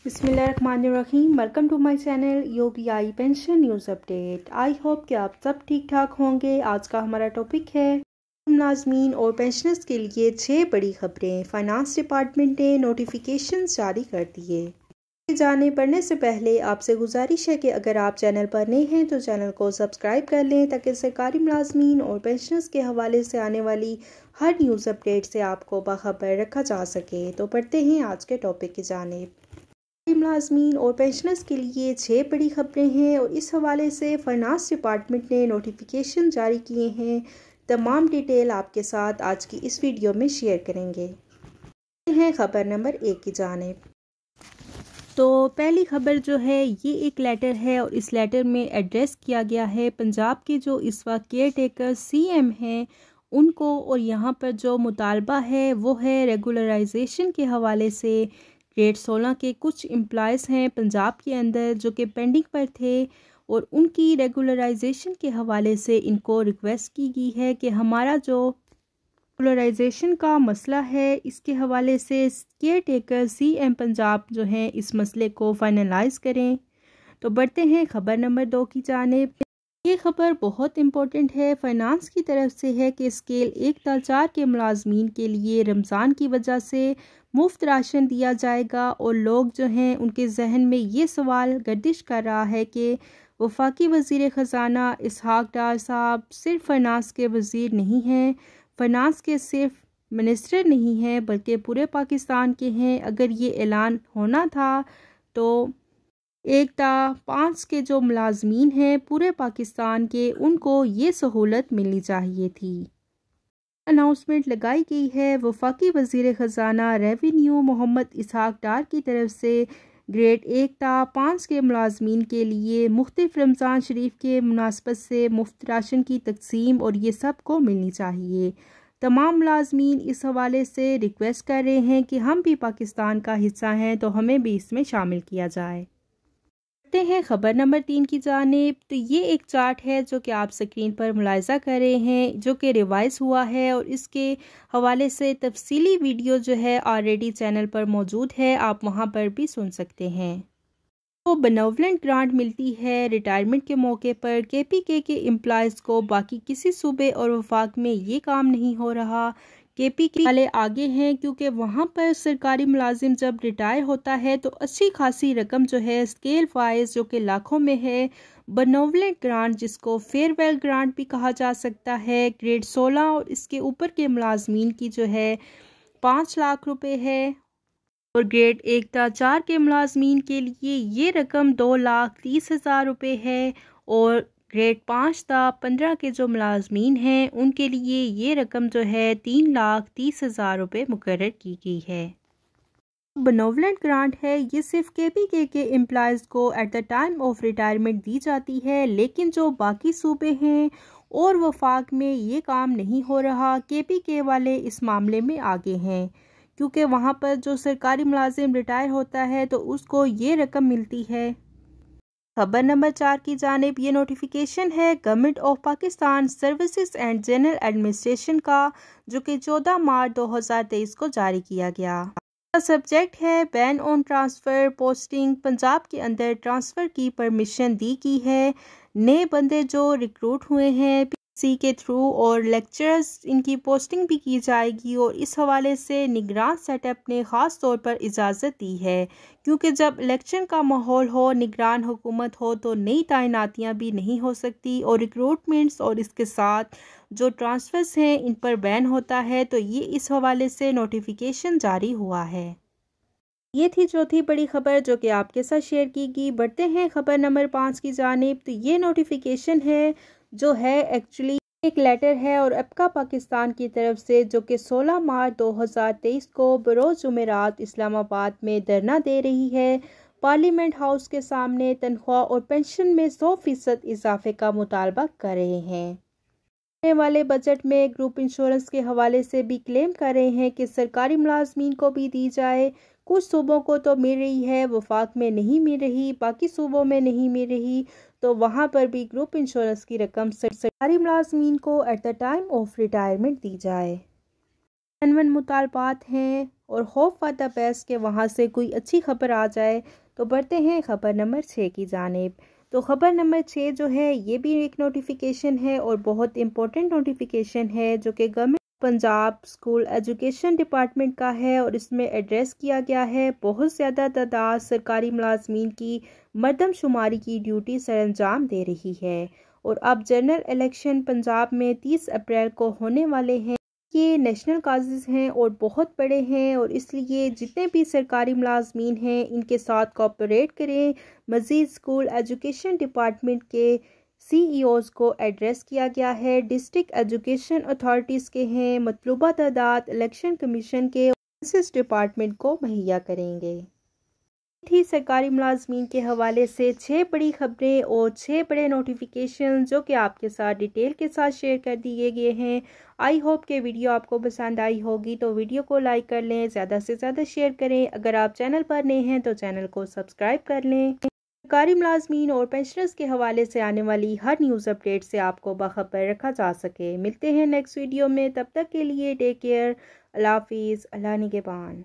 बिस्मिल्लाहिर्रहमानिर्रहीम। Welcome to my channel UPI pension news update. I hope कि आप सब ठीक ठाक होंगे। आज का हमारा टॉपिक है मुलाजमीन और पेंशनर्स के लिए 6 बड़ी खबरें। फाइनेंस डिपार्टमेंट ने नोटिफिकेशन जारी कर दिए। जाने पढ़ने से पहले आपसे गुजारिश है कि अगर आप चैनल पर नए हैं तो चैनल को सब्सक्राइब कर लें ताकि सरकारी मुलाजमीन और पेंशनर्स के हवाले से आने वाली हर न्यूज़ अपडेट से आपको बाखबर रखा जा सके। तो पढ़ते हैं आज के टॉपिक की जानिब। मुलाजमीन और पेंशनर्स के लिए 6 बड़ी खबरें हैं और इस हवाले से फाइनेंस डिपार्टमेंट ने नोटिफिकेशन जारी किए हैं। तमाम डिटेल आपके साथ आज की इस वीडियो में शेयर करेंगे। हैं खबर नंबर 1 की जानिब। तो पहली खबर जो है ये एक लेटर है और इस लेटर में एड्रेस किया गया है पंजाब के जो इस वक्त केयर टेकर सीएम हैं उनको, और यहाँ पर जो मुतालबा है वो है रेगुलराइजेशन के हवाले से। ग्रेड 16 के कुछ एम्प्लॉयज़ हैं पंजाब के अंदर जो कि पेंडिंग पर थे और उनकी रेगुलराइजेशन के हवाले से इनको रिक्वेस्ट की गई है कि हमारा जो रेगुलराइजेशन का मसला है इसके हवाले से केयर टेकर सीएम पंजाब जो हैं इस मसले को फाइनलाइज करें। तो बढ़ते हैं खबर नंबर 2 की जानिब। ये खबर बहुत इम्पोर्टेंट है। फाइनेंस की तरफ से है कि स्केल 1-4 के मुलाजमीन के लिए रमज़ान की वजह से मुफ्त राशन दिया जाएगा और लोग जो हैं उनके जहन में ये सवाल गर्दिश कर रहा है कि वफाकी वज़ीर ख़जाना इसहाक डार साहब सिर्फ फाइनेंस के वज़ीर नहीं हैं, फाइनेंस के सिर्फ मिनिस्टर नहीं हैं बल्कि पूरे पाकिस्तान के हैं। अगर ये ऐलान होना था तो 1/5 के जो मुलाजमीन हैं पूरे पाकिस्तान के उनको ये सहूलत मिलनी चाहिए थी। अनाउंसमेंट लगाई गई है वफाकी वज़ीर ख़जाना रेवेन्यू मोहम्मद इसहाक डार की तरफ से ग्रेड 1-5 के मुलाजमीन के लिए मुख्तलिफ रमज़ान शरीफ के मुनासबत से मुफ्त राशन की तकसीम और ये सब को मिलनी चाहिए। तमाम मुलाजमीन इस हवाले से रिक्वेस्ट कर रहे हैं कि हम भी पाकिस्तान का हिस्सा हैं तो हमें भी इसमें शामिल किया जाए। हैं खबर नंबर 3 की जानिब। तो ये एक चार्ट है जो कि आप स्क्रीन पर मुलाहिजा कर रहे हैं जो कि रिवाइज हुआ है और इसके हवाले से तफसीली वीडियो जो है ऑलरेडी चैनल पर मौजूद है, आप वहां पर भी सुन सकते हैं। तो बेनेवलेंट ग्रांट मिलती है रिटायरमेंट के मौके पर केपीके के एम्प्लॉयज़ को। बाकी किसी सूबे और वफाक में ये काम नहीं हो रहा। केपीके वाले आगे हैं क्योंकि वहाँ पर सरकारी मुलाजिम जब रिटायर होता है तो अच्छी खासी रकम जो है स्केल वाइज जो कि लाखों में है बेनेवलेंट ग्रांट जिसको फेयरवेल ग्रांट भी कहा जा सकता है, ग्रेड 16 और इसके ऊपर के मुलाजमीन की जो है 5 लाख रुपए है और ग्रेड 1-4 के मुलाजमीन के लिए ये रकम 2,30,000 रुपये है और ग्रेड 5-15 के जो मुलाजमीन हैं उनके लिए ये रकम जो है 3,30,000 रुपये मुकर्रर की गई है। बेनेवलेंट ग्रांट है ये सिर्फ केपीके के एम्प्लॉयज़ को at the time of retirement दी जाती है, लेकिन जो बाकी सूबे हैं और वफाक में ये काम नहीं हो रहा। केपीके वाले इस मामले में आगे हैं क्योंकि वहाँ पर जो सरकारी मुलाजिम रिटायर होता है तो उसको ये रकम मिलती है। खबर नंबर 4 की जानिब। ये नोटिफिकेशन है government of Pakistan services and general administration का जो कि 14 मार्च 2023 को जारी किया गया। सब्जेक्ट है ban on transfer posting. Punjab के अंदर ट्रांसफ़र की परमिशन दी गई है। नए बंदे जो रिक्रूट हुए हैं पीसी के थ्रू और लेक्चरर्स इनकी पोस्टिंग भी की जाएगी और इस हवाले से निगरान सेटअप ने ख़ास तौर पर इजाज़त दी है क्योंकि जब इलेक्शन का माहौल हो, निगरान हुकूमत हो तो नई तैनातियाँ भी नहीं हो सकती और रिक्रूटमेंट्स और इसके साथ जो ट्रांसफ़र्स हैं इन पर बैन होता है। तो ये इस हवाले से नोटिफिकेशन जारी हुआ है। ये थी चौथी बड़ी खबर जो कि आपके साथ शेयर की गई। बढ़ते हैं खबर नंबर 5 की जानिब। तो ये नोटिफिकेशन है जो है एक्चुअली एक लेटर है और अबका पाकिस्तान की तरफ से जो कि 16 मार्च 2023 को बरोज़ जुमेरात इस्लामाबाद में धरना दे रही है। पार्लियामेंट हाउस के सामने तनख्वाह और पेंशन में 100% इजाफे का मुतालबा कर रहे हैं। आने वाले बजट में ग्रुप इंश्योरेंस के हवाले से भी क्लेम कर रहे हैं कि सरकारी मुलाजमीन को भी दी जाए। कुछ सूबों को तो मिल रही है, वफाक में नहीं मिल रही, बाकी सूबों में नहीं मिल रही, तो वहाँ पर भी ग्रुप इंश्योरेंस की रकम सरकारी मुलाजमीन को at the time of retirement दी जाए। मुतालबात हैं और होप फॉर द बेस्ट के वहाँ से कोई अच्छी खबर आ जाए। तो बढ़ते हैं खबर नंबर 6 की जानिब। तो खबर नंबर 6 जो है ये भी एक नोटिफिकेशन है और बहुत इम्पोर्टेंट नोटिफिकेशन है जो कि government Punjab school education department का है और इसमें एड्रेस किया गया है बहुत ज़्यादा तादाद सरकारी मुलाजमीन की मरदमशुमारी की ड्यूटी सरअंजाम दे रही है। और अब जनरल इलेक्शन पंजाब में 30 अप्रैल को होने वाले हैं। ये नेशनल काजेज़ हैं और बहुत बड़े हैं और इसलिए जितने भी सरकारी मुलाजमीन हैं इनके साथ कोऑपरेट करें। मज़ीद स्कूल एजुकेशन डिपार्टमेंट के CEOs को एड्रेस किया गया है, डिस्ट्रिक्ट एजुकेशन अथॉरिटीज़ के हैं, मतलूबा तादाद इलेक्शन कमीशन के डिपार्टमेंट को मुहैया करेंगे। थी सरकारी मुलाजमीन के हवाले से 6 बड़ी खबरें और 6 बड़े नोटिफिकेशन जो कि आपके साथ डिटेल के साथ शेयर कर दिए गए हैं। आई होप के वीडियो आपको पसंद आई होगी तो वीडियो को लाइक कर लें, ज़्यादा से ज़्यादा शेयर करें। अगर आप चैनल पर नए हैं तो चैनल को सब्सक्राइब कर लें। सरकारी मुलाजमीन और पेंशनर्स के हवाले से आने वाली हर न्यूज़ अपडेट से आपको बाखबर रखा जा सके। मिलते हैं नेक्स्ट वीडियो में, तब तक के लिए टेक केयर, अल्लाह हाफिज़, अल्लाह निगहबान।